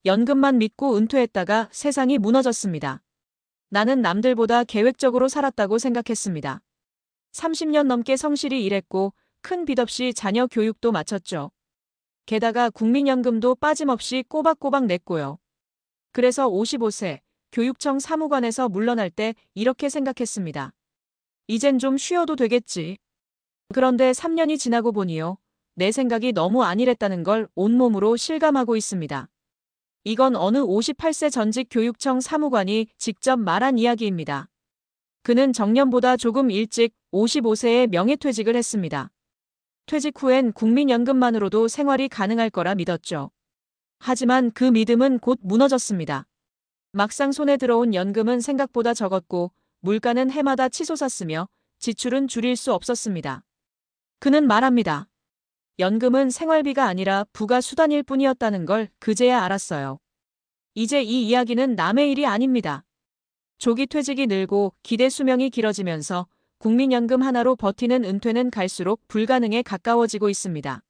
연금만 믿고 은퇴했다가 세상이 무너졌습니다. 나는 남들보다 계획적으로 살았다고 생각했습니다. 30년 넘게 성실히 일했고 큰 빚 없이 자녀 교육도 마쳤죠. 게다가 국민연금도 빠짐없이 꼬박꼬박 냈고요. 그래서 55세 교육청 사무관에서 물러날 때 이렇게 생각했습니다. 이젠 좀 쉬어도 되겠지. 그런데 3년이 지나고 보니요. 내 생각이 너무 안일했다는 걸 온몸으로 실감하고 있습니다. 이건 어느 58세 전직 교육청 사무관이 직접 말한 이야기입니다. 그는 정년보다 조금 일찍 55세에 명예퇴직을 했습니다. 퇴직 후엔 국민연금만으로도 생활이 가능할 거라 믿었죠. 하지만 그 믿음은 곧 무너졌습니다. 막상 손에 들어온 연금은 생각보다 적었고 물가는 해마다 치솟았으며 지출은 줄일 수 없었습니다. 그는 말합니다. 연금은 생활비가 아니라 부가 수단일 뿐이었다는 걸 그제야 알았어요. 이제 이 이야기는 남의 일이 아닙니다. 조기 퇴직이 늘고 기대 수명이 길어지면서 국민연금 하나로 버티는 은퇴는 갈수록 불가능에 가까워지고 있습니다.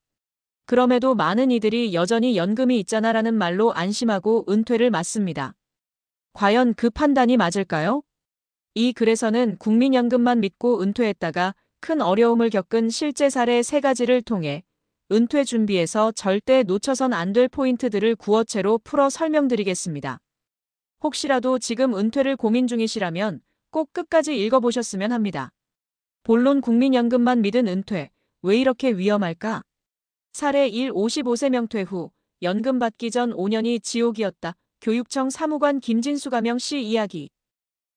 그럼에도 많은 이들이 여전히 연금이 있잖아라는 말로 안심하고 은퇴를 맞습니다. 과연 그 판단이 맞을까요? 이 글에서는 국민연금만 믿고 은퇴했다가 큰 어려움을 겪은 실제 사례 3가지를 통해 은퇴 준비에서 절대 놓쳐선 안 될 포인트들을 구어체로 풀어 설명드리겠습니다. 혹시라도 지금 은퇴를 고민 중이시라면 꼭 끝까지 읽어보셨으면 합니다. 본론 국민연금만 믿은 은퇴, 왜 이렇게 위험할까? 사례 1 55세 명퇴 후 연금 받기 전 5년이 지옥이었다. 교육청 사무관 김진수 가명 씨 이야기.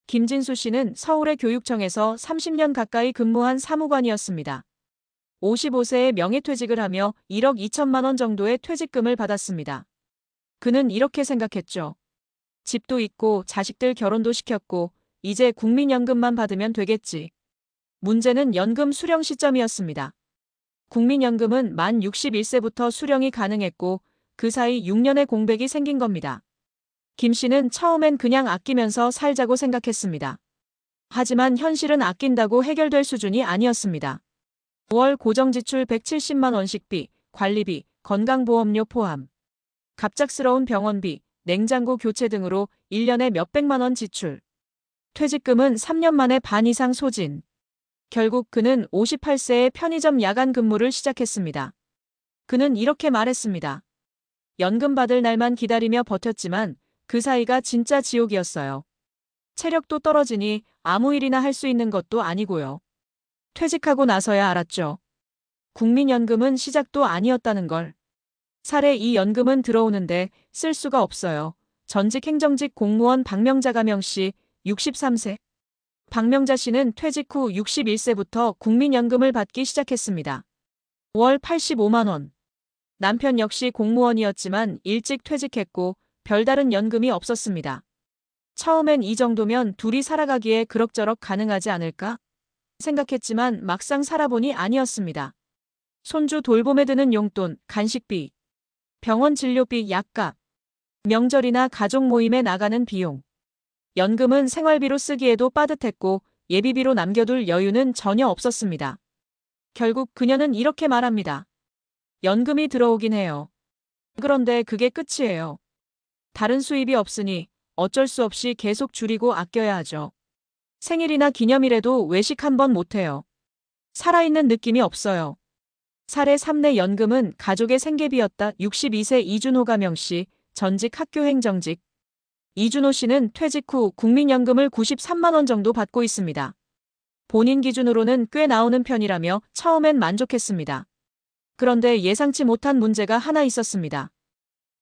김진수 씨는 서울의 교육청에서 30년 가까이 근무한 사무관이었습니다. 55세에 명예퇴직을 하며 1억 2천만 원 정도의 퇴직금을 받았습니다. 그는 이렇게 생각했죠. 집도 있고 자식들 결혼도 시켰고 이제 국민연금만 받으면 되겠지. 문제는 연금 수령 시점이었습니다. 국민연금은 만 61세부터 수령이 가능했고 그 사이 6년의 공백이 생긴 겁니다. 김 씨는 처음엔 그냥 아끼면서 살자고 생각했습니다. 하지만 현실은 아낀다고 해결될 수준이 아니었습니다. 월 고정지출 170만 원 식비, 관리비, 건강보험료 포함. 갑작스러운 병원비, 냉장고 교체 등으로 1년에 몇백만 원 지출. 퇴직금은 3년 만에 반 이상 소진. 결국 그는 58세에 편의점 야간 근무를 시작했습니다. 그는 이렇게 말했습니다. 연금 받을 날만 기다리며 버텼지만 그 사이가 진짜 지옥이었어요. 체력도 떨어지니 아무 일이나 할 수 있는 것도 아니고요. 퇴직하고 나서야 알았죠. 국민연금은 시작도 아니었다는 걸. 사례 2 연금은 들어오는데 쓸 수가 없어요. 전직 행정직 공무원 박명자 가명 씨 63세. 박명자 씨는 퇴직 후 61세부터 국민연금을 받기 시작했습니다. 월 85만 원. 남편 역시 공무원이었지만 일찍 퇴직했고 별다른 연금이 없었습니다. 처음엔 이 정도면 둘이 살아가기에 그럭저럭 가능하지 않을까 생각했지만 막상 살아보니 아니었습니다. 손주 돌봄에 드는 용돈, 간식비, 병원 진료비, 약값, 명절이나 가족 모임에 나가는 비용. 연금은 생활비로 쓰기에도 빠듯했고 예비비로 남겨둘 여유는 전혀 없었습니다. 결국 그녀는 이렇게 말합니다. 연금이 들어오긴 해요. 그런데 그게 끝이에요. 다른 수입이 없으니 어쩔 수 없이 계속 줄이고 아껴야 하죠. 생일이나 기념일에도 외식 한 번 못해요. 살아있는 느낌이 없어요. 사례 3내 연금은 가족의 생계비였다. 62세 이준호 가명 씨, 전직 학교 행정직. 이준호 씨는 퇴직 후 국민연금을 93만 원 정도 받고 있습니다. 본인 기준으로는 꽤 나오는 편이라며 처음엔 만족했습니다. 그런데 예상치 못한 문제가 하나 있었습니다.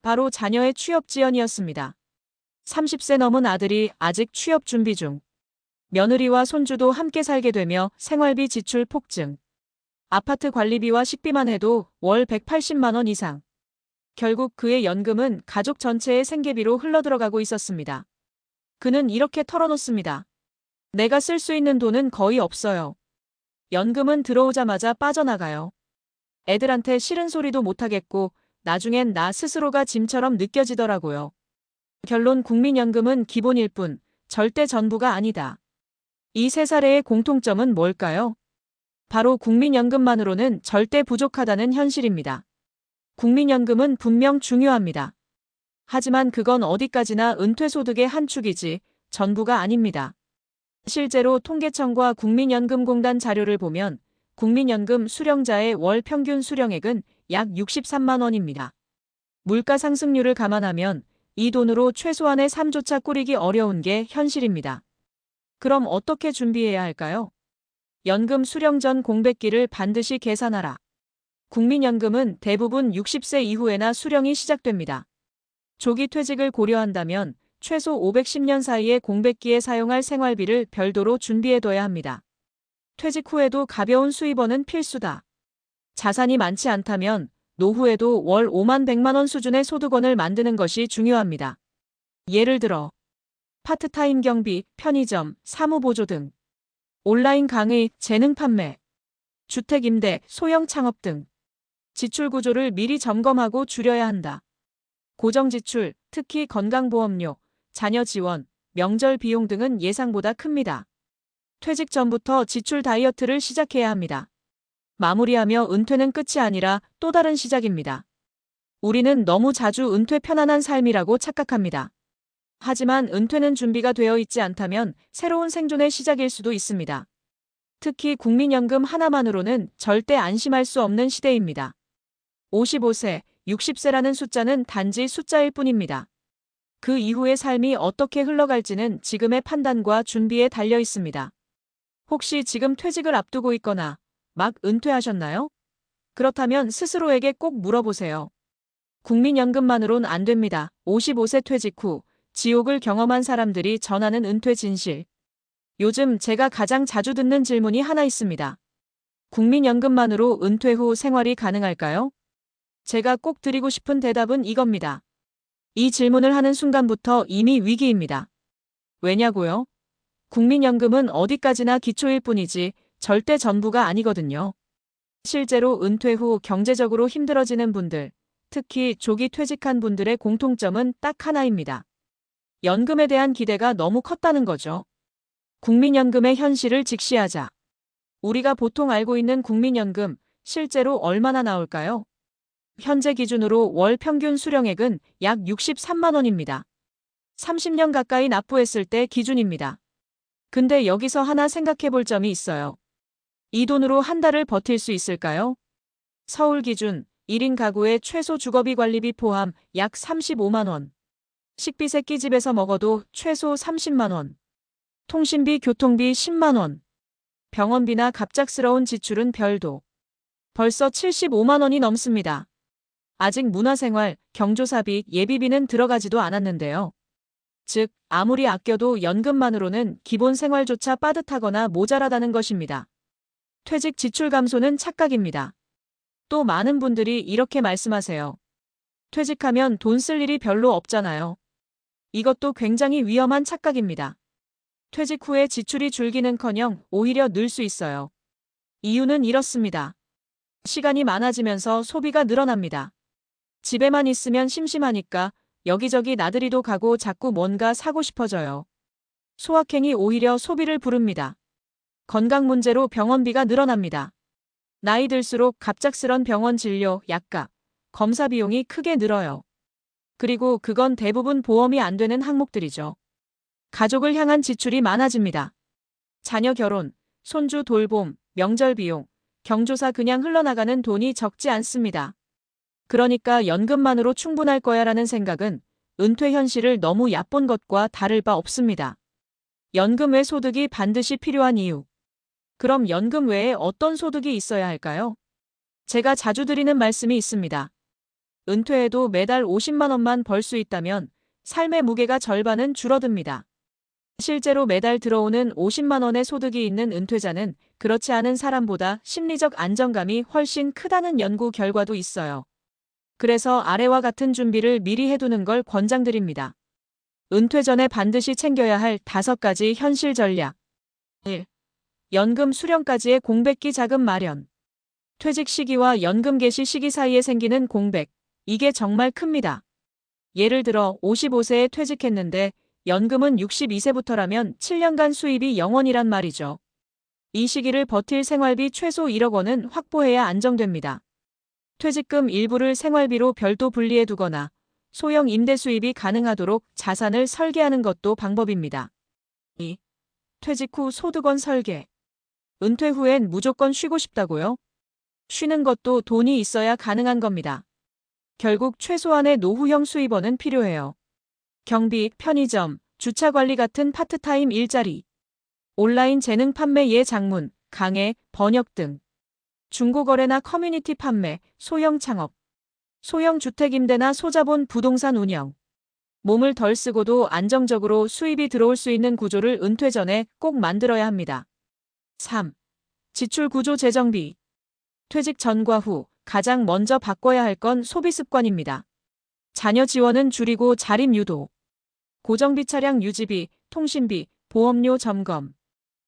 바로 자녀의 취업 지연이었습니다. 30세 넘은 아들이 아직 취업 준비 중. 며느리와 손주도 함께 살게 되며 생활비 지출 폭증. 아파트 관리비와 식비만 해도 월 180만 원 이상. 결국 그의 연금은 가족 전체의 생계비로 흘러들어가고 있었습니다. 그는 이렇게 털어놓습니다. 내가 쓸 수 있는 돈은 거의 없어요. 연금은 들어오자마자 빠져나가요. 애들한테 싫은 소리도 못하겠고 나중엔 나 스스로가 짐처럼 느껴지더라고요. 결론 국민연금은 기본일 뿐 절대 전부가 아니다. 이 세 사례의 공통점은 뭘까요? 바로 국민연금만으로는 절대 부족하다는 현실입니다. 국민연금은 분명 중요합니다. 하지만 그건 어디까지나 은퇴소득의 한 축이지 전부가 아닙니다. 실제로 통계청과 국민연금공단 자료를 보면 국민연금 수령자의 월 평균 수령액은 약 63만 원입니다. 물가 상승률을 감안하면 이 돈으로 최소한의 삶조차 꾸리기 어려운 게 현실입니다. 그럼 어떻게 준비해야 할까요? 연금 수령 전 공백기를 반드시 계산하라. 국민연금은 대부분 60세 이후에나 수령이 시작됩니다. 조기 퇴직을 고려한다면 최소 510년 사이의 공백기에 사용할 생활비를 별도로 준비해둬야 합니다. 퇴직 후에도 가벼운 수입원은 필수다. 자산이 많지 않다면 노후에도 월 5만 100만 원 수준의 소득원을 만드는 것이 중요합니다. 예를 들어 파트타임 경비, 편의점, 사무보조 등, 온라인 강의, 재능 판매, 주택 임대, 소형 창업 등 지출 구조를 미리 점검하고 줄여야 한다. 고정 지출, 특히 건강보험료, 자녀 지원, 명절 비용 등은 예상보다 큽니다. 퇴직 전부터 지출 다이어트를 시작해야 합니다. 마무리하며 은퇴는 끝이 아니라 또 다른 시작입니다. 우리는 너무 자주 은퇴 편안한 삶이라고 착각합니다. 하지만 은퇴는 준비가 되어 있지 않다면 새로운 생존의 시작일 수도 있습니다. 특히 국민연금 하나만으로는 절대 안심할 수 없는 시대입니다. 55세, 60세라는 숫자는 단지 숫자일 뿐입니다. 그 이후의 삶이 어떻게 흘러갈지는 지금의 판단과 준비에 달려 있습니다. 혹시 지금 퇴직을 앞두고 있거나 막 은퇴하셨나요? 그렇다면 스스로에게 꼭 물어보세요. 국민연금만으론 안 됩니다. 55세 퇴직 후 지옥을 경험한 사람들이 전하는 은퇴 진실. 요즘 제가 가장 자주 듣는 질문이 하나 있습니다. 국민연금만으로 은퇴 후 생활이 가능할까요? 제가 꼭 드리고 싶은 대답은 이겁니다. 이 질문을 하는 순간부터 이미 위기입니다. 왜냐고요? 국민연금은 어디까지나 기초일 뿐이지 절대 전부가 아니거든요. 실제로 은퇴 후 경제적으로 힘들어지는 분들, 특히 조기 퇴직한 분들의 공통점은 딱 하나입니다. 연금에 대한 기대가 너무 컸다는 거죠. 국민연금의 현실을 직시하자. 우리가 보통 알고 있는 국민연금, 실제로 얼마나 나올까요? 현재 기준으로 월 평균 수령액은 약 63만 원입니다. 30년 가까이 납부했을 때 기준입니다. 근데 여기서 하나 생각해 볼 점이 있어요. 이 돈으로 한 달을 버틸 수 있을까요? 서울 기준 1인 가구의 최소 주거비 관리비 포함 약 35만 원. 식비 새끼집에서 먹어도 최소 30만 원. 통신비, 교통비 10만 원. 병원비나 갑작스러운 지출은 별도. 벌써 75만 원이 넘습니다. 아직 문화생활, 경조사비, 예비비는 들어가지도 않았는데요. 즉, 아무리 아껴도 연금만으로는 기본 생활조차 빠듯하거나 모자라다는 것입니다. 퇴직 지출 감소는 착각입니다. 또 많은 분들이 이렇게 말씀하세요. 퇴직하면 돈 쓸 일이 별로 없잖아요. 이것도 굉장히 위험한 착각입니다. 퇴직 후에 지출이 줄기는커녕 오히려 늘 수 있어요. 이유는 이렇습니다. 시간이 많아지면서 소비가 늘어납니다. 집에만 있으면 심심하니까 여기저기 나들이도 가고 자꾸 뭔가 사고 싶어져요. 소확행이 오히려 소비를 부릅니다. 건강 문제로 병원비가 늘어납니다. 나이 들수록 갑작스런 병원 진료, 약값, 검사 비용이 크게 늘어요. 그리고 그건 대부분 보험이 안 되는 항목들이죠. 가족을 향한 지출이 많아집니다. 자녀 결혼, 손주 돌봄, 명절 비용, 경조사 그냥 흘러나가는 돈이 적지 않습니다. 그러니까 연금만으로 충분할 거야라는 생각은 은퇴 현실을 너무 얕본 것과 다를 바 없습니다. 연금 외 소득이 반드시 필요한 이유. 그럼 연금 외에 어떤 소득이 있어야 할까요? 제가 자주 드리는 말씀이 있습니다. 은퇴해도 매달 50만 원만 벌 수 있다면 삶의 무게가 절반은 줄어듭니다. 실제로 매달 들어오는 50만 원의 소득이 있는 은퇴자는 그렇지 않은 사람보다 심리적 안정감이 훨씬 크다는 연구 결과도 있어요. 그래서 아래와 같은 준비를 미리 해두는 걸 권장드립니다. 은퇴 전에 반드시 챙겨야 할 5가지 현실 전략. 1. 연금 수령까지의 공백기 자금 마련. 퇴직 시기와 연금 개시 시기 사이에 생기는 공백. 이게 정말 큽니다. 예를 들어 55세에 퇴직했는데 연금은 62세부터라면 7년간 수입이 0원이란 말이죠. 이 시기를 버틸 생활비 최소 1억 원은 확보해야 안정됩니다. 퇴직금 일부를 생활비로 별도 분리해 두거나 소형 임대 수입이 가능하도록 자산을 설계하는 것도 방법입니다. 2. 퇴직 후 소득원 설계. 은퇴 후엔 무조건 쉬고 싶다고요? 쉬는 것도 돈이 있어야 가능한 겁니다. 결국 최소한의 노후형 수입원은 필요해요. 경비, 편의점, 주차 관리 같은 파트타임 일자리, 온라인 재능 판매 예장문, 강의, 번역 등, 중고거래나 커뮤니티 판매, 소형 창업, 소형 주택 임대나 소자본 부동산 운영. 몸을 덜 쓰고도 안정적으로 수입이 들어올 수 있는 구조를 은퇴 전에 꼭 만들어야 합니다. 3. 지출 구조 재정비. 퇴직 전과 후 가장 먼저 바꿔야 할 건 소비 습관입니다. 자녀 지원은 줄이고 자립 유도. 고정비 차량 유지비, 통신비, 보험료 점검.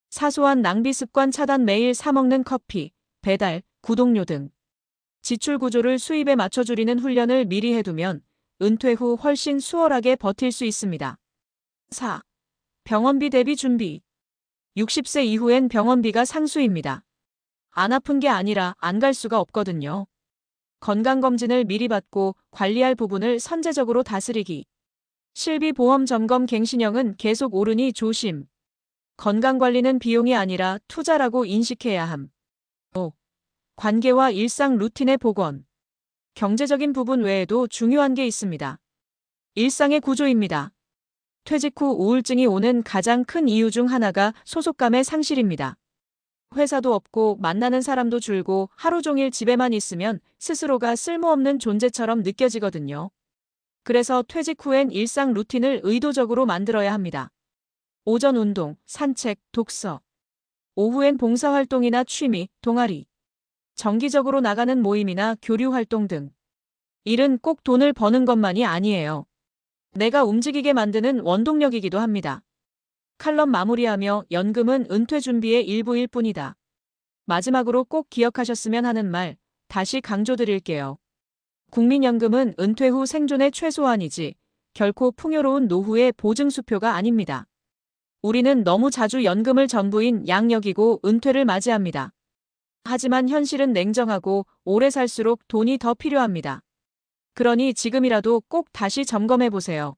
사소한 낭비 습관 차단 매일 사 먹는 커피, 배달, 구독료 등. 지출 구조를 수입에 맞춰 줄이는 훈련을 미리 해두면 은퇴 후 훨씬 수월하게 버틸 수 있습니다. 4. 병원비 대비 준비. 60세 이후엔 병원비가 상수입니다. 안 아픈 게 아니라 안 갈 수가 없거든요. 건강검진을 미리 받고 관리할 부분을 선제적으로 다스리기. 실비보험 점검 갱신형은 계속 오르니 조심. 건강관리는 비용이 아니라 투자라고 인식해야 함. 5. 관계와 일상 루틴의 복원. 경제적인 부분 외에도 중요한 게 있습니다. 일상의 구조입니다. 퇴직 후 우울증이 오는 가장 큰 이유 중 하나가 소속감의 상실입니다. 회사도 없고 만나는 사람도 줄고 하루 종일 집에만 있으면 스스로가 쓸모없는 존재처럼 느껴지거든요. 그래서 퇴직 후엔 일상 루틴을 의도적으로 만들어야 합니다. 오전 운동, 산책, 독서. 오후엔 봉사활동이나 취미, 동아리. 정기적으로 나가는 모임이나 교류 활동 등. 일은 꼭 돈을 버는 것만이 아니에요. 내가 움직이게 만드는 원동력이기도 합니다. 칼럼 마무리하며 연금은 은퇴 준비의 일부일 뿐이다. 마지막으로 꼭 기억하셨으면 하는 말, 다시 강조드릴게요. 국민연금은 은퇴 후 생존의 최소한이지 결코 풍요로운 노후의 보증수표가 아닙니다. 우리는 너무 자주 연금을 전부인 양 여기고 은퇴를 맞이합니다. 하지만 현실은 냉정하고 오래 살수록 돈이 더 필요합니다. 그러니 지금이라도 꼭 다시 점검해보세요.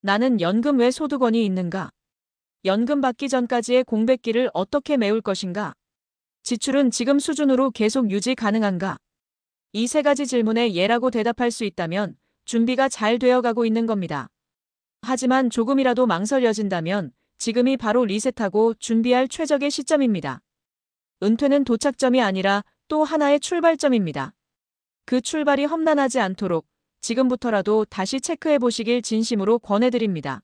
나는 연금 외 소득원이 있는가? 연금 받기 전까지의 공백기를 어떻게 메울 것인가? 지출은 지금 수준으로 계속 유지 가능한가? 이 세 가지 질문에 예라고 대답할 수 있다면 준비가 잘 되어가고 있는 겁니다. 하지만 조금이라도 망설여진다면 지금이 바로 리셋하고 준비할 최적의 시점입니다. 은퇴는 도착점이 아니라 또 하나의 출발점입니다. 그 출발이 험난하지 않도록 지금부터라도 다시 체크해 보시길 진심으로 권해드립니다.